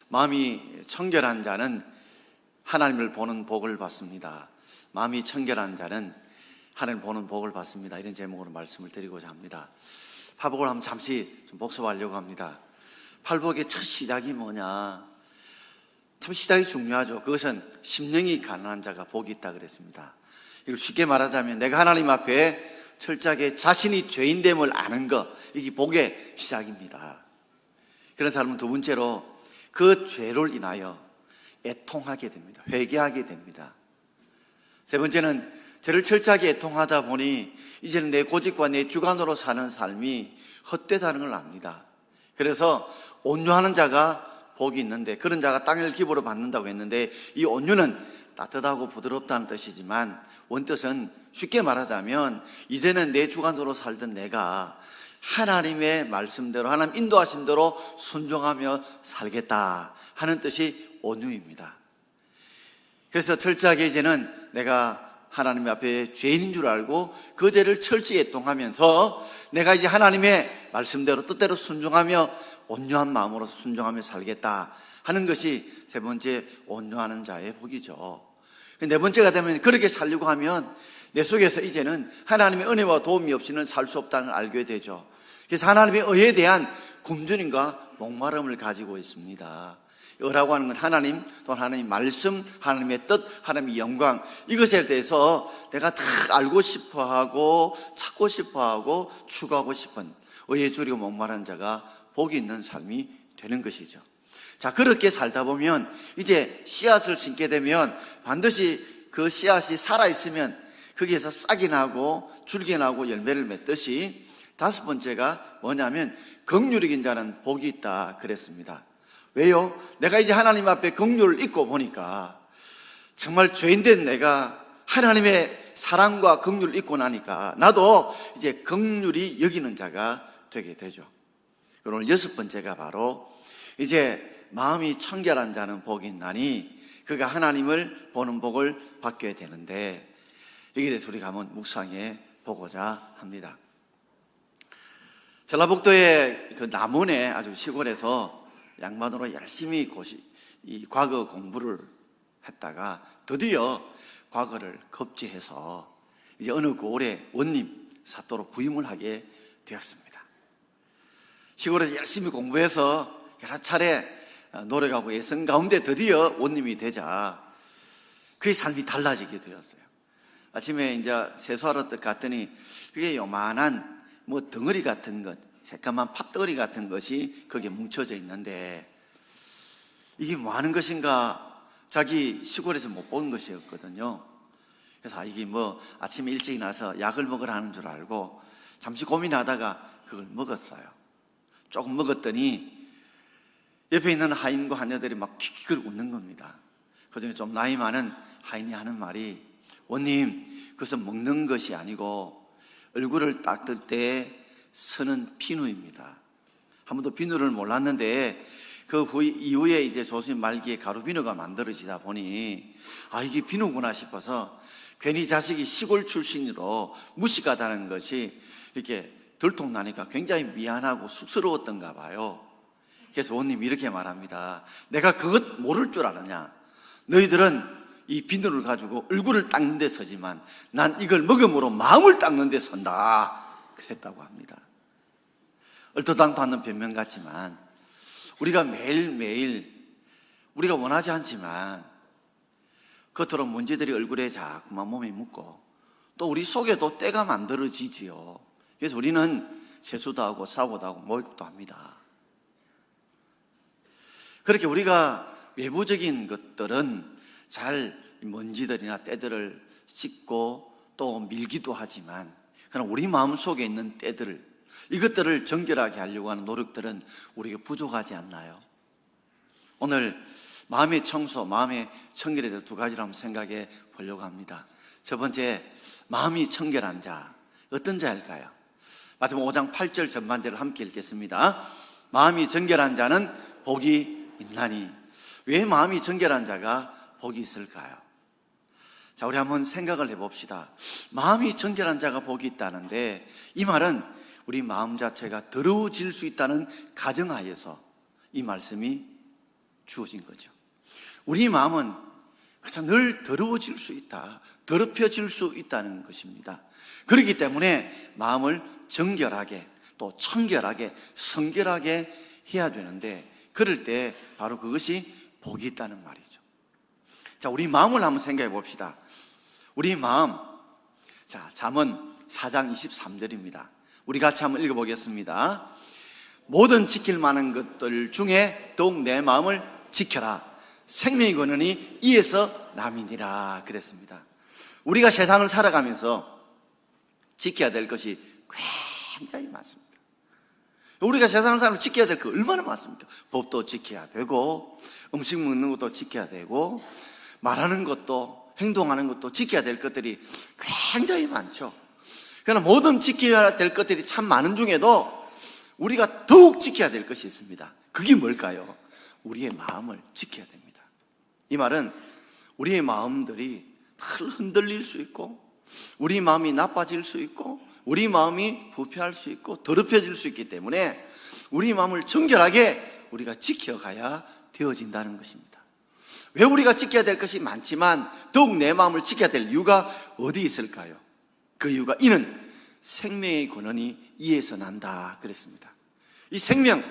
마음이 청결한 자는 하나님을 보는 복을 받습니다. 마음이 청결한 자는 하나님을 보는 복을 받습니다. 이런 제목으로 말씀을 드리고자 합니다. 팔복을 한번 잠시 좀 복습하려고 합니다. 팔복의 첫 시작이 뭐냐? 참 시작이 중요하죠. 그것은 심령이 가난한 자가 복이 있다 그랬습니다. 이걸 쉽게 말하자면 내가 하나님 앞에 철저하게 자신이 죄인됨을 아는 것, 이게 복의 시작입니다. 그런 사람은 두 번째로 그 죄를 인하여 애통하게 됩니다. 회개하게 됩니다. 세 번째는 죄를 철저하게 애통하다 보니 이제는 내 고집과 내 주관으로 사는 삶이 헛되다는 걸 압니다. 그래서 온유하는 자가 복이 있는데, 그런 자가 땅을 기부로 받는다고 했는데, 이 온유는 따뜻하고 부드럽다는 뜻이지만 원뜻은 쉽게 말하자면 이제는 내 주관으로 살던 내가 하나님의 말씀대로, 하나님 인도하심대로 순종하며 살겠다 하는 뜻이 온유입니다. 그래서 철저하게 이제는 내가 하나님 앞에 죄인인 줄 알고 그 죄를 철저히 애통하면서 내가 이제 하나님의 말씀대로 뜻대로 순종하며 온유한 마음으로 순종하며 살겠다 하는 것이 세 번째 온유하는 자의 복이죠. 네 번째가 되면 그렇게 살려고 하면 내 속에서 이제는 하나님의 은혜와 도움이 없이는 살 수 없다는 걸 알게 되죠. 그래서 하나님의 의에 대한 굶주림과 목마름을 가지고 있습니다. 의라고 하는 건 하나님, 또는 하나님 말씀, 하나님의 뜻, 하나님의 영광, 이것에 대해서 내가 다 알고 싶어하고 찾고 싶어하고 추구하고 싶은 의에 줄이고 목마른 자가 복이 있는 삶이 되는 것이죠. 자, 그렇게 살다 보면 이제 씨앗을 심게 되면 반드시 그 씨앗이 살아있으면 거기에서 싹이 나고 줄기 나고 열매를 맺듯이 다섯 번째가 뭐냐면 긍휼이 긴 자는 복이 있다 그랬습니다. 왜요? 내가 이제 하나님 앞에 긍휼을 잊고 보니까 정말 죄인된 내가 하나님의 사랑과 긍휼을 잊고 나니까 나도 이제 긍휼히 여기는 자가 되게 되죠. 오늘 여섯 번째가 바로 이제 마음이 청결한 자는 복이 있나니 그가 하나님을 보는 복을 받게 되는데, 여기에 대해서 우리가 한번 묵상해 보고자 합니다. 전라북도의 그 남원의 아주 시골에서 양반으로 열심히 이 과거 공부를 했다가 드디어 과거를 급제해서 이제 어느 고을의 원님 사또로 부임을 하게 되었습니다. 시골에서 열심히 공부해서 여러 차례 노력하고 애쓴 가운데 드디어 원님이 되자 그의 삶이 달라지게 되었어요. 아침에 이제 세수하러 갔더니 그게 요만한 뭐 덩어리 같은 것, 새까만 팥덩어리 같은 것이 거기에 뭉쳐져 있는데 이게 뭐 하는 것인가 자기 시골에서 못 본 것이었거든요. 그래서 이게 뭐 아침에 일찍 일어나서 약을 먹으라 하는 줄 알고 잠시 고민하다가 그걸 먹었어요. 조금 먹었더니 옆에 있는 하인과 하녀들이 막 킥킥 웃는 겁니다. 그중에 좀 나이 많은 하인이 하는 말이, 원님, 그것은 먹는 것이 아니고 얼굴을 닦을 때 쓰는 비누입니다. 한 번도 비누를 몰랐는데 그 이후에 이제 조선 말기에 가루 비누가 만들어지다 보니 이게 비누구나 싶어서 괜히 자식이 시골 출신으로 무식하다는 것이 이렇게 들통나니까 굉장히 미안하고 쑥스러웠던가 봐요. 그래서 원님이 이렇게 말합니다. 내가 그것 모를 줄 아느냐? 너희들은 이 비누를 가지고 얼굴을 닦는 데 서지만 난 이걸 먹음으로 마음을 닦는 데 선다 그랬다고 합니다. 얼토당토 않는 변명 같지만 우리가 매일매일 우리가 원하지 않지만 겉으로 문제들이 얼굴에 자꾸만 몸에 묻고 또 우리 속에도 때가 만들어지지요. 그래서 우리는 세수도 하고 샤워도 하고 목욕도 합니다. 그렇게 우리가 외부적인 것들은 잘 먼지들이나 때들을 씻고 또 밀기도 하지만 그러나 우리 마음속에 있는 때들, 이것들을 정결하게 하려고 하는 노력들은 우리가 부족하지 않나요? 오늘 마음의 청소, 마음의 청결에 대해서 두 가지를 한번 생각해 보려고 합니다. 첫 번째, 마음이 청결한 자, 어떤 자일까요? 마태복음 5장 8절 전반절을 함께 읽겠습니다. 마음이 정결한 자는 복이 있나니. 왜 마음이 정결한 자가 복이 있을까요? 자, 우리 한번 생각을 해봅시다. 마음이 정결한 자가 복이 있다는데 이 말은 우리 마음 자체가 더러워질 수 있다는 가정하에서 이 말씀이 주어진 거죠. 우리 마음은 그냥 늘 더러워질 수 있다, 더럽혀질 수 있다는 것입니다. 그렇기 때문에 마음을 정결하게, 또 청결하게, 성결하게 해야 되는데, 그럴 때 바로 그것이 복이 있다는 말이죠. 자, 우리 마음을 한번 생각해 봅시다. 우리 마음, 자, 잠언 4장 23절입니다. 우리 같이 한번 읽어보겠습니다. 모든 지킬 만한 것들 중에 더욱 내 마음을 지켜라. 생명의 근원이 이에서 남이니라 그랬습니다. 우리가 세상을 살아가면서 지켜야 될 것이 굉장히 많습니다. 우리가 세상을 살아가면서 지켜야 될 거 얼마나 많습니까? 법도 지켜야 되고, 음식 먹는 것도 지켜야 되고, 말하는 것도, 행동하는 것도 지켜야 될 것들이 굉장히 많죠. 그러나 모든 지켜야 될 것들이 참 많은 중에도 우리가 더욱 지켜야 될 것이 있습니다. 그게 뭘까요? 우리의 마음을 지켜야 됩니다. 이 말은 우리의 마음들이 흔들릴 수 있고, 우리 마음이 나빠질 수 있고, 우리 마음이 부패할 수 있고 더럽혀질 수 있기 때문에 우리 마음을 정결하게 우리가 지켜가야 되어진다는 것입니다. 왜 우리가 지켜야 될 것이 많지만 더욱 내 마음을 지켜야 될 이유가 어디 있을까요? 그 이유가 이는 생명의 근원이 이에서 난다 그랬습니다. 이 생명,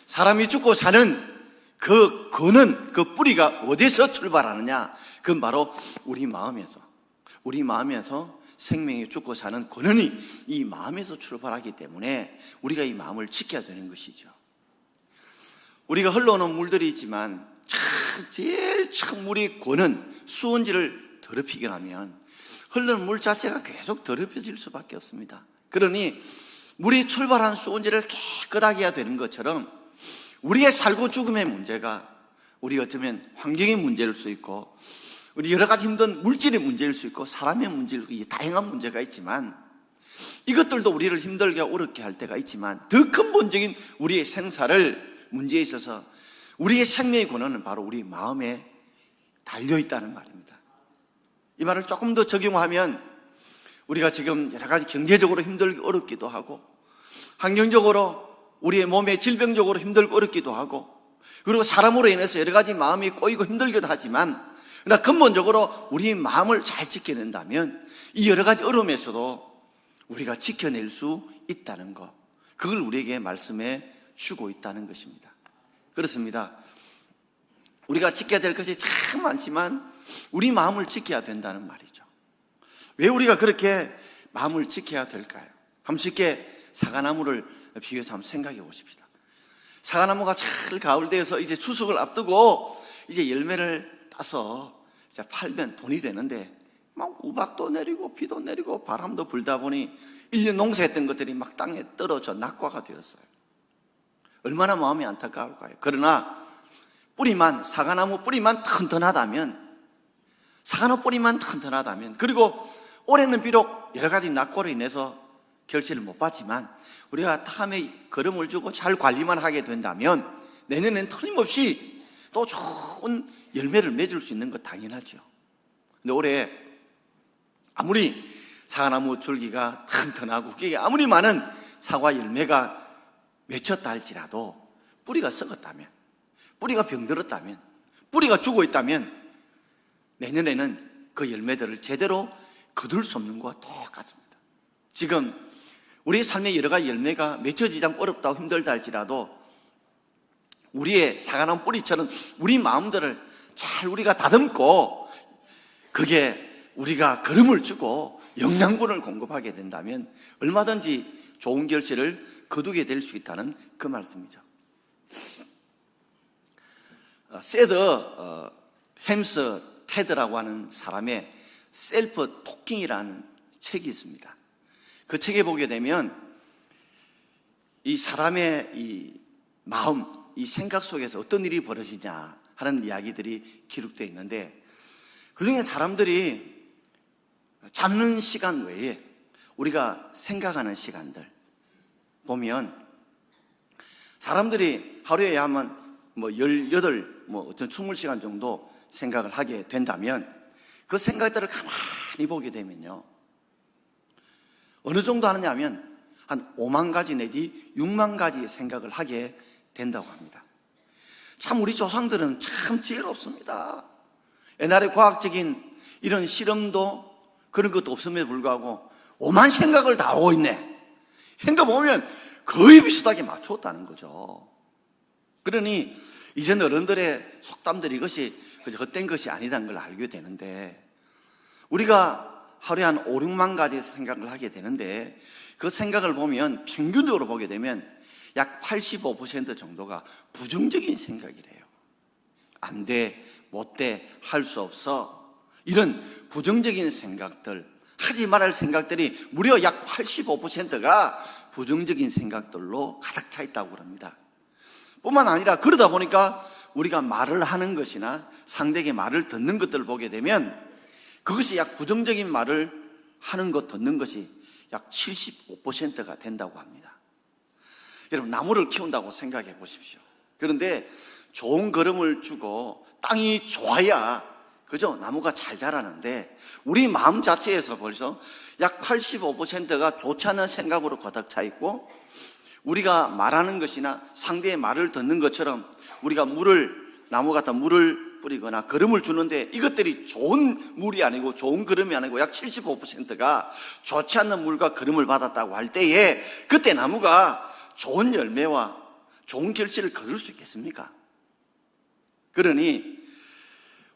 사람이 죽고 사는 그 근원, 그 뿌리가 어디서 출발하느냐? 그건 바로 우리 마음에서 생명이 죽고 사는 근원이 이 마음에서 출발하기 때문에 우리가 이 마음을 지켜야 되는 것이죠. 우리가 흘러오는 물들이 있지만 제일 처음 물이 고는 수온지를 더럽히게 하면 흐르는 물 자체가 계속 더럽혀질 수밖에 없습니다. 그러니 물이 출발한 수온지를 깨끗하게 해야 되는 것처럼 우리의 살고 죽음의 문제가 우리 어쩌면 환경의 문제일 수 있고, 우리 여러 가지 힘든 물질의 문제일 수 있고, 사람의 문제일 수 있고, 다양한 문제가 있지만 이것들도 우리를 힘들게 어렵게 할 때가 있지만 더 근본적인 우리의 생사를 문제에 있어서 우리의 생명의 근원은 바로 우리 마음에 달려있다는 말입니다. 이 말을 조금 더 적용하면 우리가 지금 여러 가지 경제적으로 힘들고 어렵기도 하고, 환경적으로 우리의 몸의 질병적으로 힘들고 어렵기도 하고, 그리고 사람으로 인해서 여러 가지 마음이 꼬이고 힘들기도 하지만, 그러나 근본적으로 우리 마음을 잘 지켜낸다면 이 여러 가지 어려움에서도 우리가 지켜낼 수 있다는 것, 그걸 우리에게 말씀해 주고 있다는 것입니다. 그렇습니다. 우리가 지켜야 될 것이 참 많지만 우리 마음을 지켜야 된다는 말이죠. 왜 우리가 그렇게 마음을 지켜야 될까요? 한번 쉽게 사과나무를 비교해서 한번 생각해 보십시다. 사과나무가 잘 가을되어서 이제 추석을 앞두고 이제 열매를 따서 이제 팔면 돈이 되는데, 막 우박도 내리고 비도 내리고 바람도 불다 보니 1년 농사했던 것들이 막 땅에 떨어져 낙과가 되었어요. 얼마나 마음이 안타까울까요? 그러나 뿌리만, 사과나무 뿌리만 튼튼하다면, 그리고 올해는 비록 여러 가지 낙과로 인해서 결실을 못 봤지만 우리가 다음에 걸음을 주고 잘 관리만 하게 된다면 내년에는 틀림없이 또 좋은 열매를 맺을 수 있는 것 당연하죠. 근데 올해 아무리 사과나무 줄기가 튼튼하고 그게 아무리 많은 사과 열매가 맺혔다 할지라도 뿌리가 썩었다면, 뿌리가 병들었다면, 뿌리가 죽어 있다면 내년에는 그 열매들을 제대로 거둘 수 없는 것과 똑같습니다. 지금 우리의 삶의 여러 가지 열매가 맺혀지지 않고 어렵다고 힘들다 할지라도 우리의 사과나무 뿌리처럼 우리 마음들을 잘 우리가 다듬고 그게 우리가 걸음을 주고 영양분을 공급하게 된다면 얼마든지 좋은 결실을 거두게 될 수 있다는 그 말씀이죠. 세더 햄스 테드라고 하는 사람의 셀프 토킹이라는 책이 있습니다. 그 책에 보게 되면 이 사람의 이 마음, 이 생각 속에서 어떤 일이 벌어지냐 하는 이야기들이 기록되어 있는데, 그중에 사람들이 잡는 시간 외에 우리가 생각하는 시간들 보면 사람들이 하루에 하면 18, 어떤 20시간 정도 생각을 하게 된다면 그 생각들을 가만히 보게 되면요, 어느 정도 하느냐 하면 한 5만 가지 내지 6만 가지의 생각을 하게 된다고 합니다. 참 우리 조상들은 참 지혜롭습니다. 옛날에 과학적인 이런 실험도 그런 것도 없음에도 불구하고 오만 생각을 다 하고 있네. 생각 보면 거의 비슷하게 맞췄다는 거죠. 그러니 이전 어른들의 속담들이 이것이 그저 헛된 것이 아니다는 걸 알게 되는데, 우리가 하루에 한 5, 6만 가지 생각을 하게 되는데, 그 생각을 보면 평균적으로 보게 되면 약 85% 정도가 부정적인 생각이래요. 안 돼, 못 돼, 할 수 없어, 이런 부정적인 생각들, 하지 말할 생각들이 무려 약 85%가 부정적인 생각들로 가득 차 있다고 그럽니다. 뿐만 아니라 그러다 보니까 우리가 말을 하는 것이나 상대에게 말을 듣는 것들을 보게 되면 그것이 약 부정적인 말을 하는 것, 듣는 것이 약 75%가 된다고 합니다. 여러분, 나무를 키운다고 생각해 보십시오. 그런데 좋은 거름을 주고 땅이 좋아야 그죠? 나무가 잘 자라는데, 우리 마음 자체에서 벌써 약 85%가 좋지 않은 생각으로 가득 차 있고, 우리가 말하는 것이나 상대의 말을 듣는 것처럼 우리가 나무 같은 물을 뿌리거나 거름을 주는데 이것들이 좋은 물이 아니고 좋은 거름이 아니고 약 75%가 좋지 않는 물과 거름을 받았다고 할 때에 그때 나무가 좋은 열매와 좋은 결실을 거둘 수 있겠습니까? 그러니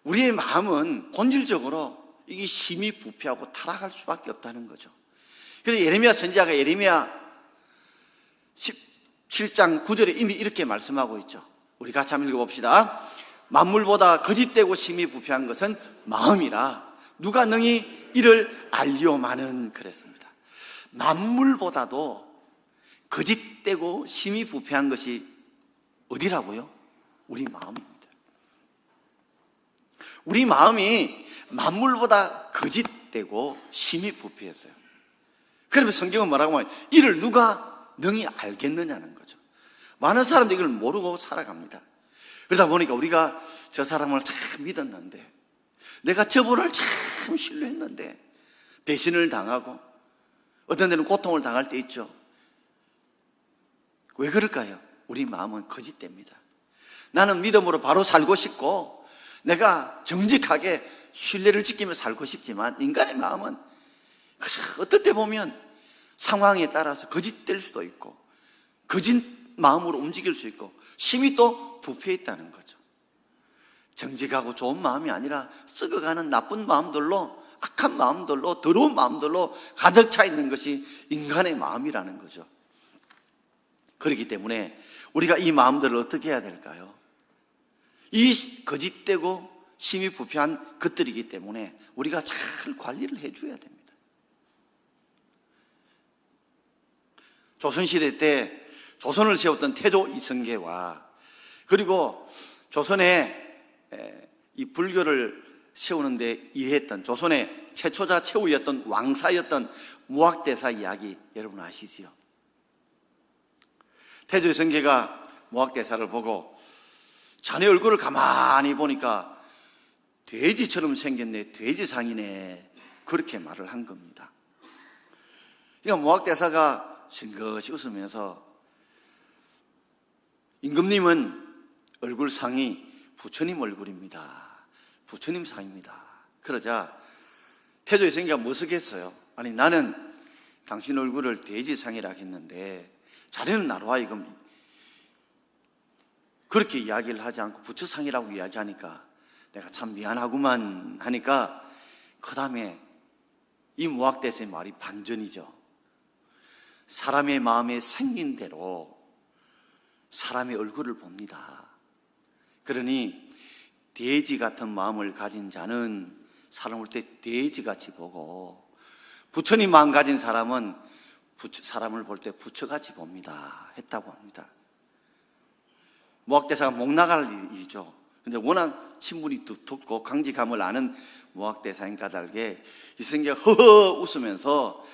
우리의 마음은 본질적으로 이게 심히 부패하고 타락할 수밖에 없다는 거죠. 그래서 예레미야 선지자가 예레미야 17장 9절에 이미 이렇게 말씀하고 있죠. 우리 같이 한번 읽어봅시다. 만물보다 거짓되고 심히 부패한 것은 마음이라 누가 능히 이를 알리오마는, 그랬습니다. 만물보다도 거짓되고 심히 부패한 것이 어디라고요? 우리 마음입니다. 우리 마음이 만물보다 거짓되고 심히 부패했어요. 그러면 성경은 뭐라고 하냐? 이를 누가 능히 알겠느냐는 거죠. 많은 사람들이 이걸 모르고 살아갑니다. 그러다 보니까 우리가 저 사람을 참 믿었는데, 내가 저분을 참 신뢰했는데 배신을 당하고 어떤 데는 고통을 당할 때 있죠. 왜 그럴까요? 우리 마음은 거짓됩니다. 나는 믿음으로 바로 살고 싶고 내가 정직하게 신뢰를 지키며 살고 싶지만, 인간의 마음은 어떨 때 보면 상황에 따라서 거짓될 수도 있고 거짓 마음으로 움직일 수 있고 심히 또 부패해 있다는 거죠. 정직하고 좋은 마음이 아니라 썩어가는 나쁜 마음들로, 악한 마음들로, 더러운 마음들로 가득 차 있는 것이 인간의 마음이라는 거죠. 그렇기 때문에 우리가 이 마음들을 어떻게 해야 될까요? 이 거짓되고 심히 부패한 것들이기 때문에 우리가 잘 관리를 해줘야 됩니다. 조선시대 때 조선을 세웠던 태조 이성계와 그리고 조선에 이 불교를 세우는데 이해했던 조선의 최초자 최후였던 왕사였던 무학대사 이야기 여러분 아시지요? 태조 이성계가 무학대사를 보고 자네 얼굴을 가만히 보니까 돼지처럼 생겼네, 돼지상이네, 그렇게 말을 한 겁니다. 그러니까 무학대사가 싱긋이 웃으면서 임금님은 얼굴상이 부처님 얼굴입니다, 부처님 상입니다. 그러자 태조 이성계가 머쓱했어요. 아니, 나는 당신 얼굴을 돼지상이라 했는데 자네는 나로 하여금 그렇게 이야기를 하지 않고 부처상이라고 이야기하니까 내가 참 미안하구만 하니까, 그 다음에 이 무학대사의 말이 반전이죠. 사람의 마음에 생긴 대로 사람의 얼굴을 봅니다. 그러니 돼지 같은 마음을 가진 자는 사람을 볼 때 돼지같이 보고, 부처님 마음 가진 사람은 사람을 볼 때 부처같이 봅니다 했다고 합니다. 무학대사가 목 나갈 일이죠. 근데 워낙 친분이 두텁고 강직함을 아는 무학대사인 까닭에 이성계가 허허 웃으면서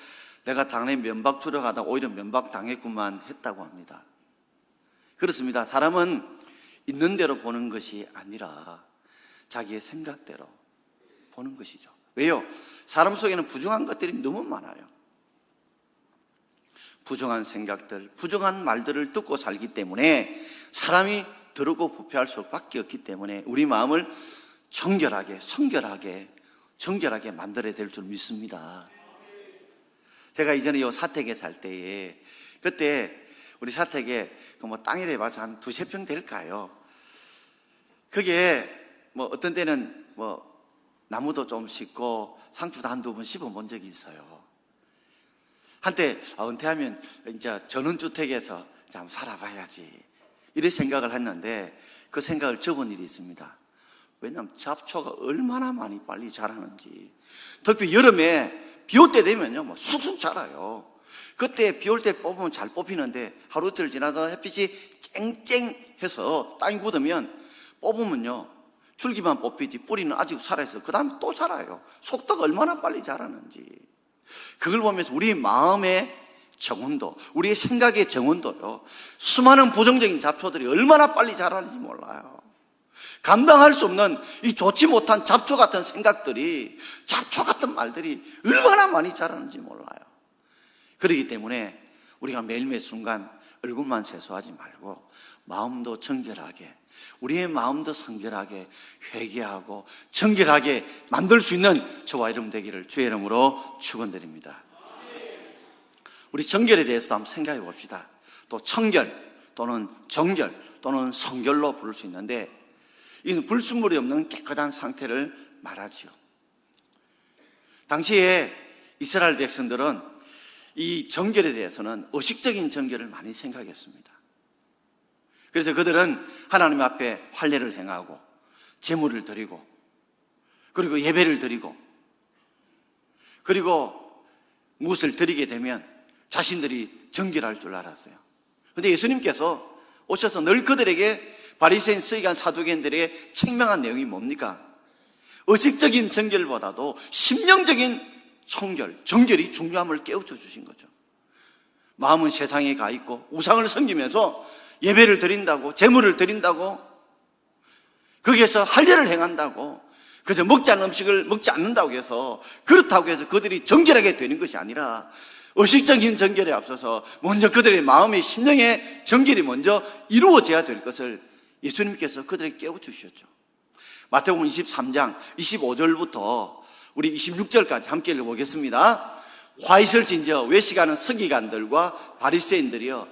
내가 당연히 면박 투려가다 오히려 면박 당했구만 했다고 합니다. 그렇습니다. 사람은 있는 대로 보는 것이 아니라 자기의 생각대로 보는 것이죠. 왜요? 사람 속에는 부정한 것들이 너무 많아요. 부정한 생각들, 부정한 말들을 듣고 살기 때문에 사람이 더럽고 부패할 수밖에 없기 때문에 우리 마음을 정결하게, 정결하게 만들어야 될 줄 믿습니다. 제가 이전에 요 사택에 살 때에, 그때 우리 사택에 뭐 땅이라 해봐서 한 2-3평 될까요? 그게 뭐 어떤 때는 뭐 나무도 좀 심고 상추도 1-2번 씹어본 적이 있어요. 한때 은퇴하면 이제 전원주택에서 한번 살아봐야지 이런 생각을 했는데, 그 생각을 접은 일이 있습니다. 왜냐하면 잡초가 얼마나 많이 빨리 자라는지. 특히 여름에 비 올 때 되면요, 뭐 쑥쑥 자라요. 그때 비 올 때 뽑으면 잘 뽑히는데 하루 이틀 지나서 햇빛이 쨍쨍해서 땅이 굳으면 뽑으면요, 줄기만 뽑히지 뿌리는 아직 살아있어요. 그 다음에 또 자라요. 속도가 얼마나 빨리 자라는지. 그걸 보면서 우리 마음의 정원도, 우리의 생각의 정원도요, 수많은 부정적인 잡초들이 얼마나 빨리 자라는지 몰라요. 감당할 수 없는 이 좋지 못한 잡초 같은 생각들이, 잡초 같은 말들이 얼마나 많이 자라는지 몰라요. 그렇기 때문에 우리가 매일매일 순간 얼굴만 세수하지 말고 마음도 정결하게, 우리의 마음도 성결하게 회개하고 정결하게 만들 수 있는 저와 여러분 되기를 주의 이름으로 축원드립니다. 우리 정결에 대해서도 한번 생각해 봅시다. 또 청결 또는 정결 또는 성결로 부를 수 있는데, 이는 불순물이 없는 깨끗한 상태를 말하지요. 당시에 이스라엘 백성들은 이 정결에 대해서는 의식적인 정결을 많이 생각했습니다. 그래서 그들은 하나님 앞에 할례를 행하고 제물을 드리고 그리고 예배를 드리고 그리고 무엇을 드리게 되면 자신들이 정결할 줄 알았어요. 그런데 예수님께서 오셔서 늘 그들에게, 바리새인 서기관 사두개인들에게 책망한 내용이 뭡니까? 의식적인 정결보다도 심령적인 정결이 중요함을 깨우쳐 주신 거죠. 마음은 세상에 가 있고 우상을 섬기면서 예배를 드린다고, 제물을 드린다고, 거기에서 할례를 행한다고, 그저 먹지 않는 음식을 먹지 않는다고 해서, 그렇다고 해서 그들이 정결하게 되는 것이 아니라 의식적인 정결에 앞서서 먼저 그들의 마음의 심령의 정결이 먼저 이루어져야 될 것을 예수님께서 그들에게 깨우치셨죠. 마태복음 23장 25절부터 우리 26절까지 함께 읽어보겠습니다. 화 있을진저 외식하는 서기관들과 바리새인들이여,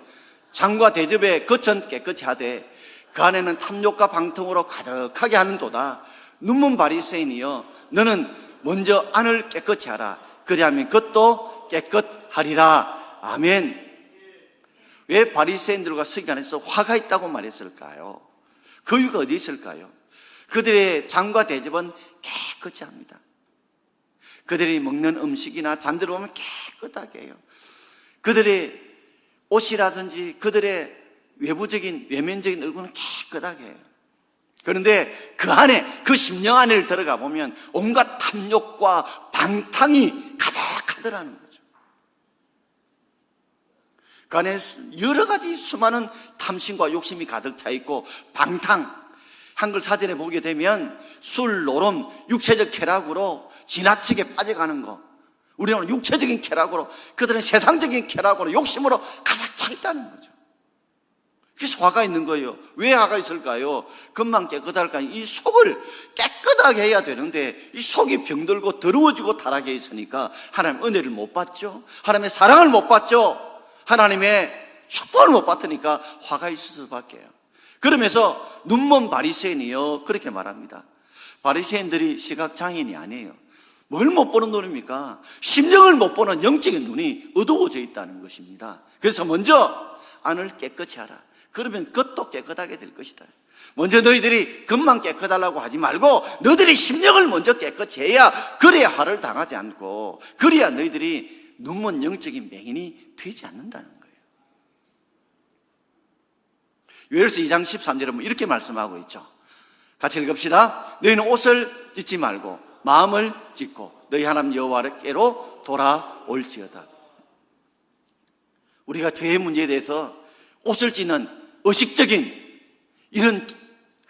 장과 대접에 거천 깨끗이 하되 그 안에는 탐욕과 방탕으로 가득하게 하는도다. 눈먼 바리새인이여, 너는 먼저 안을 깨끗이 하라. 그리하면 겉도 깨끗하리라. 아멘. 왜 바리새인들과 서기관에서 화가 있다고 말했을까요? 그 이유가 어디 있을까요? 그들의 장과 대접은 깨끗이 합니다. 그들이 먹는 음식이나 잔들을 보면 깨끗하게 해요. 그들의 옷이라든지 그들의 외면적인 얼굴은 깨끗하게 해요. 그런데 그 안에, 그 심령 안에 들어가 보면 온갖 탐욕과 방탕이 가득하더라는 거죠. 그 안에 여러 가지 수많은 탐심과 욕심이 가득 차 있고, 방탕, 한글 사전에 보게 되면 술, 노름, 육체적 쾌락으로 지나치게 빠져가는 거, 우리는 육체적인 쾌락으로, 그들은 세상적인 쾌락으로, 욕심으로 가득 차 있다는 거죠. 그래서 화가 있는 거예요. 왜 화가 있을까요? 겉만 깨끗할까? 이 속을 깨끗하게 해야 되는데 이 속이 병들고 더러워지고 타락해 있으니까 하나님 은혜를 못 받죠. 하나님의 사랑을 못 받죠. 하나님의 축복을 못 받으니까 화가 있을 수밖에요. 그러면서 눈먼 바리새인이요, 그렇게 말합니다. 바리새인들이 시각장애인이 아니에요. 뭘 못 보는 눈입니까? 심령을 못 보는 영적인 눈이 어두워져 있다는 것입니다. 그래서 먼저 안을 깨끗이 하라. 그러면 겉도 깨끗하게 될 것이다. 먼저 너희들이 겉만 깨끗하려고 하지 말고 너희들이 심령을 먼저 깨끗이 해야, 그래야 화를 당하지 않고, 그래야 너희들이 눈먼 영적인 맹인이 되지 않는다는 거예요. 요엘서 2장 13절에 이렇게 말씀하고 있죠. 같이 읽읍시다. 너희는 옷을 찢지 말고 마음을 찢고 너희 하나님 여호와께로 돌아올지어다. 우리가 죄의 문제에 대해서 옷을 찢는 의식적인 이런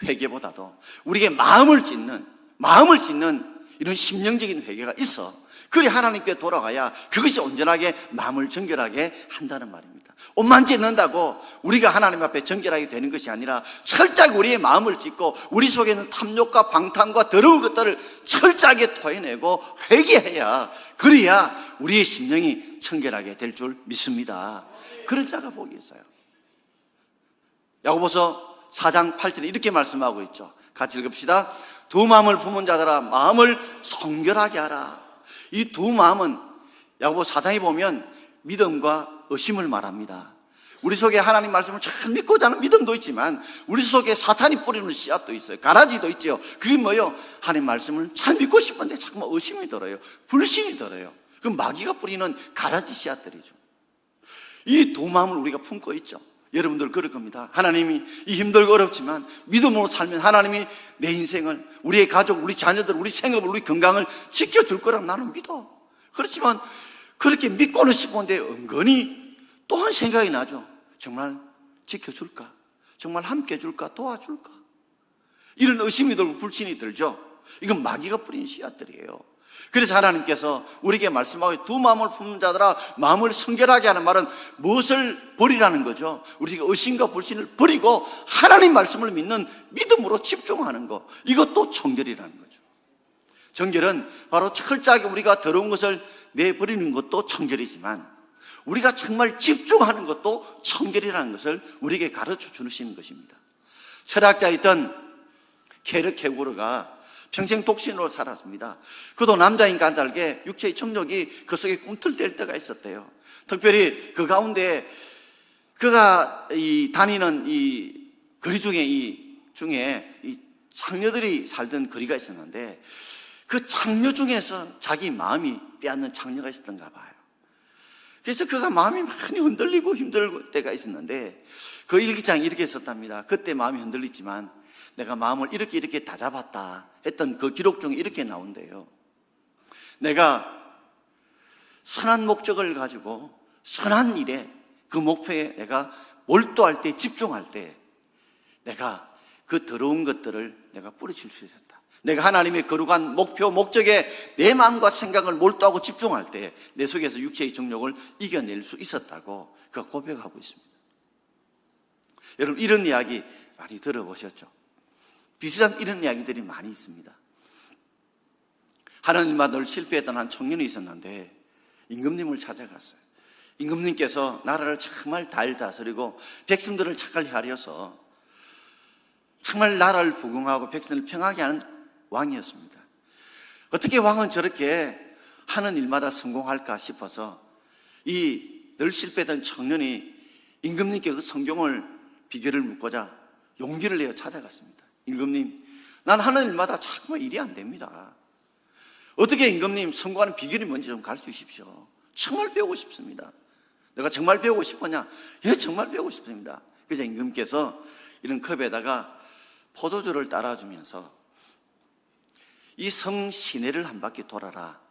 회개보다도 우리에게 마음을 찢는 이런 심령적인 회개가 있어. 그래 하나님께 돌아가야 그것이 온전하게 마음을 정결하게 한다는 말입니다. 옷만 찢는다고 우리가 하나님 앞에 정결하게 되는 것이 아니라 철저하게 우리의 마음을 찢고 우리 속에 있는 탐욕과 방탕과 더러운 것들을 철저하게 토해내고 회개해야, 그래야 우리의 심령이 청결하게 될 줄 믿습니다. 그런 자가 복이 있어요. 야고보서 4장 8절에 이렇게 말씀하고 있죠. 같이 읽읍시다. 두 마음을 품은 자들아 마음을 성결하게 하라. 이 두 마음은 야고보서 4장에 보면 믿음과 의심을 말합니다. 우리 속에 하나님 말씀을 잘 믿고자 하는 믿음도 있지만 우리 속에 사탄이 뿌리는 씨앗도 있어요. 가라지도 있죠. 그게 뭐예요? 하나님 말씀을 잘 믿고 싶은데 자꾸만 의심이 들어요. 불신이 들어요. 그 마귀가 뿌리는 가라지 씨앗들이죠. 이 두 마음을 우리가 품고 있죠. 여러분들 그럴 겁니다. 하나님이 이 힘들고 어렵지만 믿음으로 살면 하나님이 내 인생을, 우리의 가족, 우리 자녀들, 우리 생업을, 우리 건강을 지켜줄 거라고 나는 믿어. 그렇지만 그렇게 믿고는 싶은데 은근히 또 한 생각이 나죠. 정말 지켜줄까? 정말 함께 해줄까? 도와줄까? 이런 의심이 들고 불신이 들죠. 이건 마귀가 뿌린 씨앗들이에요. 그래서 하나님께서 우리에게 말씀하고 두 마음을 품는 자들아 마음을 성결하게 하는 말은 무엇을 버리라는 거죠? 우리가 의심과 불신을 버리고 하나님 말씀을 믿는 믿음으로 집중하는 것, 이것도 정결이라는 거죠. 정결은 바로 철저하게 우리가 더러운 것을 내버리는 것도 청결이지만 우리가 정말 집중하는 것도 청결이라는 것을 우리에게 가르쳐 주시는 것입니다. 철학자였던 케르케고르가 평생 독신으로 살았습니다. 그도 남자인 까닭에 육체의 정욕이 그 속에 꿈틀댈 때가 있었대요. 특별히 그 가운데 그가 다니는 이 거리 중에 이 창녀들이 살던 거리가 있었는데 그 창녀 중에서 자기 마음이 빼앗는 창녀가 있었던가 봐요. 그래서 그가 마음이 많이 흔들리고 힘들 때가 있었는데 그 일기장에 이렇게 썼답니다. 그때 마음이 흔들리지만 내가 마음을 이렇게 다잡았다 했던 그 기록 중에 이렇게 나온대요. 내가 선한 목적을 가지고 선한 일에 그 목표에 내가 몰두할 때, 집중할 때 내가 그 더러운 것들을 내가 뿌리칠 수 있었다. 내가 하나님의 거룩한 목표, 목적에 내 마음과 생각을 몰두하고 집중할 때 내 속에서 육체의 정욕을 이겨낼 수 있었다고 그가 고백하고 있습니다. 여러분 이런 이야기 많이 들어보셨죠? 비슷한 이런 이야기들이 많이 있습니다. 하나님과 늘 실패했던 한 청년이 있었는데 임금님을 찾아갔어요. 임금님께서 나라를 정말 잘 다스리고 백성들을 착하게 하려서 정말 나라를 부흥하고 백성을 평하게 하는 왕이었습니다. 어떻게 왕은 저렇게 하는 일마다 성공할까 싶어서 이 늘 실패했던 청년이 임금님께 그 성공을 비결을 묻고자 용기를 내어 찾아갔습니다. 임금님, 난 하는 일마다 자꾸만 일이 안 됩니다. 어떻게 임금님 성공하는 비결이 뭔지 좀 가르쳐 주십시오. 정말 배우고 싶습니다. 내가 정말 배우고 싶었냐? 예, 정말 배우고 싶습니다. 그래서 임금께서 이런 컵에다가 포도주를 따라주면서 이 성 시내를 한 바퀴 돌아라.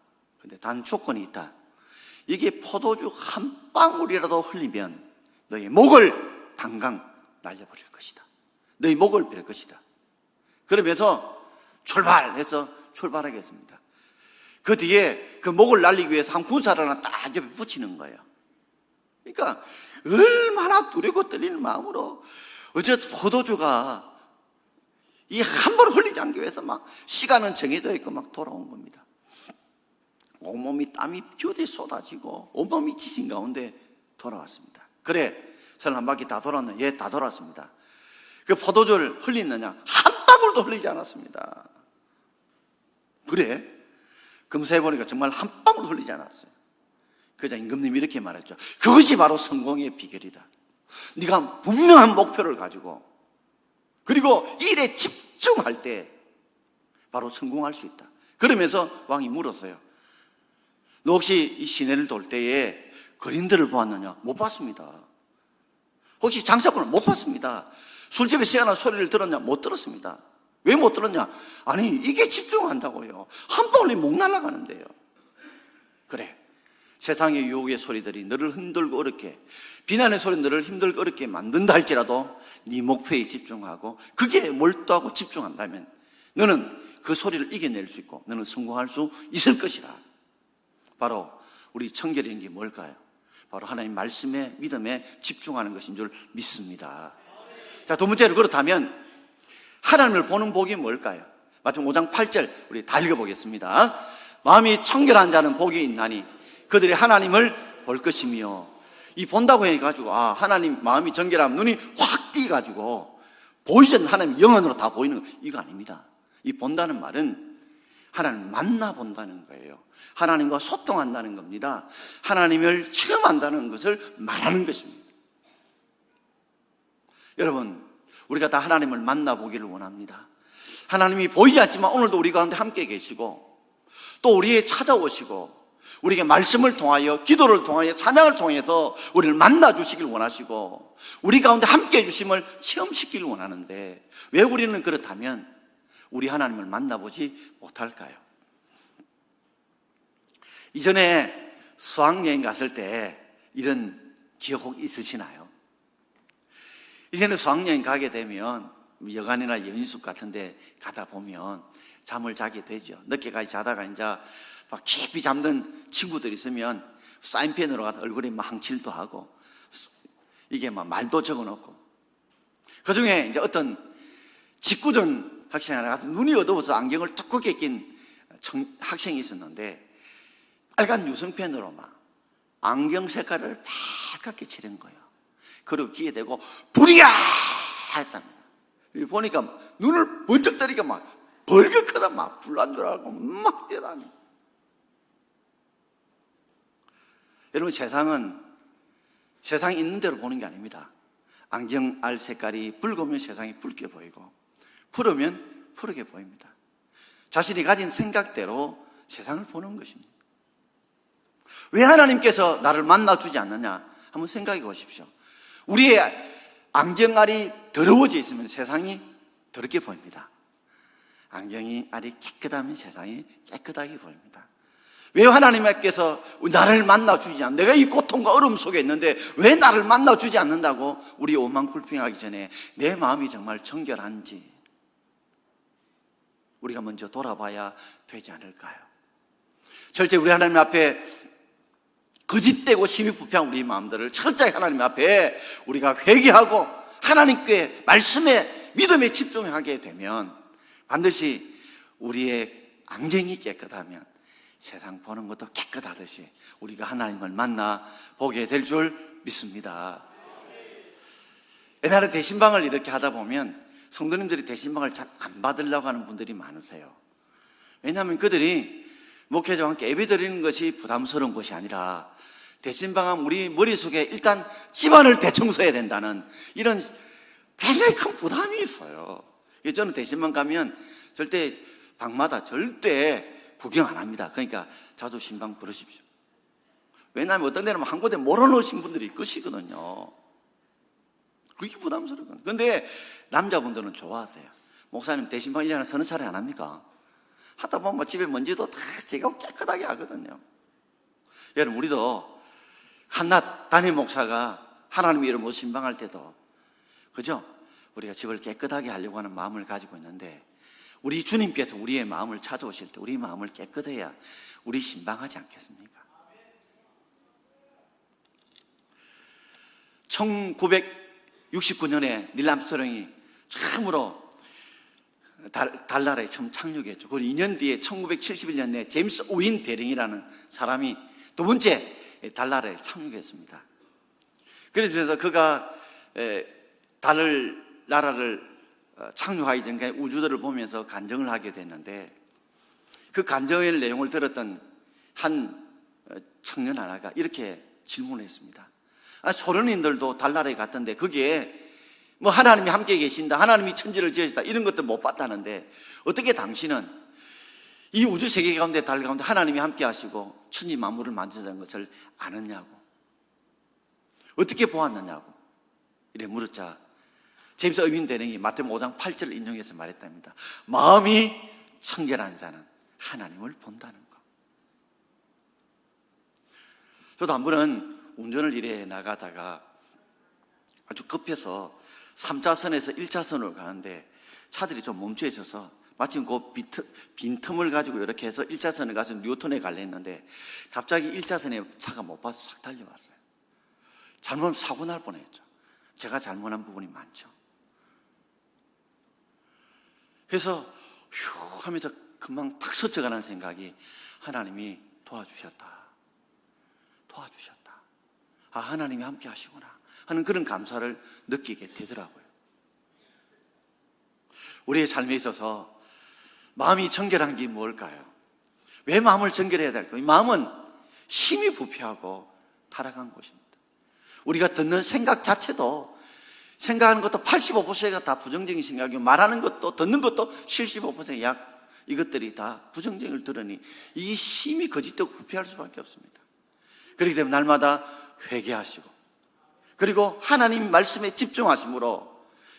근데 단 조건이 있다. 이게 포도주 한 방울이라도 흘리면 너의 목을 당강 날려버릴 것이다. 너의 목을 벨 것이다. 그러면서 출발해서 출발하겠습니다. 그 뒤에 그 목을 날리기 위해서 한 군사를 하나 딱 옆에 붙이는 거예요. 그러니까 얼마나 두렵고 떨리는 마음으로 어제 포도주가 이 한 번 흘리지 않기 위해서 막 시간은 정해져 있고 막 돌아온 겁니다. 온몸이 땀이 쥐어지 쏟아지고 온몸이 지친 가운데 돌아왔습니다. 그래, 선 한 바퀴 다 돌았느냐? 예, 다 돌았습니다. 그 포도주를 흘리느냐? 한 방울도 흘리지 않았습니다. 그래? 검사해보니까 정말 한 방울도 흘리지 않았어요. 그러자 임금님이 이렇게 말했죠. 그것이 바로 성공의 비결이다. 네가 분명한 목표를 가지고 그리고 일에 집중할 때 바로 성공할 수 있다. 그러면서 왕이 물었어요. 너 혹시 이 시내를 돌 때에 거린들을 보았느냐? 못 봤습니다. 혹시 장사꾼을 못 봤습니다. 술집에 시원한 소리를 들었냐? 못 들었습니다. 왜 못 들었냐? 아니 이게 집중한다고요. 한 방울이 목 날아가는데요. 그래, 세상의 유혹의 소리들이 너를 힘들고 어렵게, 비난의 소리 너를 힘들고 어렵게 만든다 할지라도 네 목표에 집중하고 그게 몰두하고 집중한다면 너는 그 소리를 이겨낼 수 있고 너는 성공할 수 있을 것이라. 바로 우리 청결인 게 뭘까요? 바로 하나님 말씀에 믿음에 집중하는 것인 줄 믿습니다. 자, 두 번째로 그렇다면 하나님을 보는 복이 뭘까요? 마태복음 5장 8절 우리 다 읽어보겠습니다. 마음이 청결한 자는 복이 있나니 그들이 하나님을 볼 것이며, 이 본다고 해가지고 하나님 마음이 정결하면 눈이 확 띄가지고 보이지 않는 하나님 영혼으로 다 보이는 거, 이거 아닙니다. 이 본다는 말은 하나님을 만나본다는 거예요. 하나님과 소통한다는 겁니다. 하나님을 체험한다는 것을 말하는 것입니다. 여러분, 우리가 다 하나님을 만나보기를 원합니다. 하나님이 보이지 않지만 오늘도 우리 가운데 함께 계시고, 또 우리에 찾아오시고, 우리에게 말씀을 통하여, 기도를 통하여, 찬양을 통해서 우리를 만나주시길 원하시고, 우리 가운데 함께 해주심을 체험시키길 원하는데, 왜 우리는 그렇다면 우리 하나님을 만나보지 못할까요? 이전에 수학여행 갔을 때 이런 기억 혹 있으시나요? 이제는 수학여행 가게 되면 여관이나 연인숙 같은 데 가다 보면 잠을 자게 되죠. 늦게까지 자다가 이제 막 깊이 잠든 친구들 있으면 사인펜으로 가서 얼굴에 막 항칠도 하고, 이게 막 말도 적어 놓고, 그 중에 이제 어떤 직구전 학생 하나 같은 눈이 어두워서 안경을 두껍게 낀 학생이 있었는데, 빨간 유성펜으로 막 안경 색깔을 빨갛게 칠한 거예요. 그리고 귀에 대고 불이야! 했답니다. 보니까 눈을 번쩍 뜨니까 막 벌겋거든, 막 불난 줄 알고 막 뛰어다니. 여러분, 세상이 있는 대로 보는 게 아닙니다. 안경 알 색깔이 붉으면 세상이 붉게 보이고, 푸르면 푸르게 보입니다. 자신이 가진 생각대로 세상을 보는 것입니다. 왜 하나님께서 나를 만나주지 않느냐? 한번 생각해 보십시오. 우리의 안경알이 더러워져 있으면 세상이 더럽게 보입니다. 안경이 알이 깨끗하면 세상이 깨끗하게 보입니다. 왜 하나님께서 나를 만나주지 않는다? 내가 이 고통과 어려움 속에 있는데 왜 나를 만나주지 않는다고 우리 오만불평하기 전에 내 마음이 정말 정결한지 우리가 먼저 돌아봐야 되지 않을까요? 절대 우리 하나님 앞에 거짓되고 심히 부패한 우리 마음들을 철저히 하나님 앞에 우리가 회개하고 하나님께 말씀에 믿음에 집중하게 되면 반드시 우리의 안경이 깨끗하면 세상 보는 것도 깨끗하듯이 우리가 하나님을 만나 보게 될 줄 믿습니다. 옛날에 대신방을 이렇게 하다 보면 성도님들이 대신방을 잘 안 받으려고 하는 분들이 많으세요. 왜냐하면 그들이 목회자와 함께 예배 드리는 것이 부담스러운 것이 아니라 대신방은 우리 머릿속에 일단 집안을 대청소해야 된다는 이런 굉장히 큰 부담이 있어요. 저는 대신방 가면 절대 방마다 절대 구경 안 합니다. 그러니까 자주 신방 부르십시오. 왜냐하면 어떤 데는 한 곳에 몰아놓으신 분들이 끝이거든요. 그게 부담스러워요. 그런데 남자분들은 좋아하세요. 목사님 대신방 1년에 서너 차례 안 합니까? 하다 보면 집에 먼지도 다 제가 깨끗하게 하거든요. 여러분, 우리도 한낱 담임 목사가 하나님의 이름으로 신방할 때도 그죠? 우리가 집을 깨끗하게 하려고 하는 마음을 가지고 있는데 우리 주님께서 우리의 마음을 찾아오실 때 우리 마음을 깨끗해야 우리 신방하지 않겠습니까? 1969년에 닐 암스트롱이 처음으로 달나라에 처음 착륙했죠. 그리고 2년 뒤에 1971년에 제임스 오윈 대령이라는 사람이 두 번째 달나라에 착륙했습니다. 그래서 그가 나라를 착륙하기 전에 우주들을 보면서 간증을 하게 됐는데 그 간증의 내용을 들었던 한 청년 하나가 이렇게 질문을 했습니다. 소련인들도 달나라에 갔던데 거기에 뭐 하나님이 함께 계신다, 하나님이 천지를 지으셨다 이런 것도 못 봤다는데 어떻게 당신은 이 우주 세계 가운데 달 가운데 하나님이 함께 하시고 천지 만물을 만드셨다는 것을 아느냐고, 어떻게 보았느냐고 이래 물었자 제임스 어윈 대령이 마태복음 5장 8절을 인용해서 말했답니다. 마음이 청결한 자는 하나님을 본다는 것. 저도 한 번은 운전을 이래 나가다가 아주 급해서 3차선에서 1차선으로 가는데 차들이 좀 멈춰 있어서 마침 그 빈틈을 가지고 이렇게 해서 1차선에 가서 뉴턴에 갈려 했는데 갑자기 1차선에 차가 못 봐서 싹 달려왔어요. 잘못하면 사고 날 뻔했죠. 제가 잘못한 부분이 많죠. 그래서 휴 하면서 금방 탁 스쳐가는 생각이 하나님이 도와주셨다. 아, 하나님이 함께 하시구나 하는 그런 감사를 느끼게 되더라고요. 우리의 삶에 있어서 마음이 정결한 게 뭘까요? 왜 마음을 정결해야 될까요? 이 마음은 심히 부패하고 타락한 곳입니다. 우리가 듣는 생각 자체도, 생각하는 것도 85%가 다 부정적인 생각이고, 말하는 것도, 듣는 것도 75% 약 이것들이 다 부정적을 들으니 이 심히 거짓되고 부패할 수밖에 없습니다. 그렇기 때문에 날마다 회개하시고, 그리고 하나님 말씀에 집중하심으로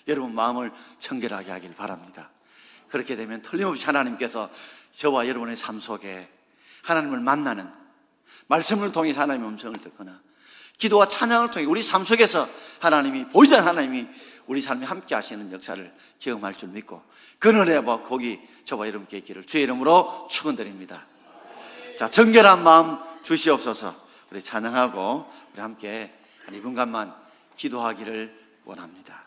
여러분 마음을 청결하게 하길 바랍니다. 그렇게 되면 틀림없이 하나님께서 저와 여러분의 삶 속에 하나님을 만나는, 말씀을 통해서 하나님의 음성을 듣거나 기도와 찬양을 통해 우리 삶 속에서 하나님이, 보이던 하나님이 우리 삶에 함께 하시는 역사를 경험할 줄 믿고, 그 은혜와 복이 저와 여러분께 있기를 주의 이름으로 축원드립니다. 자, 정결한 마음 주시옵소서. 우리 찬양하고 우리 함께 한 2분간만 기도하기를 원합니다.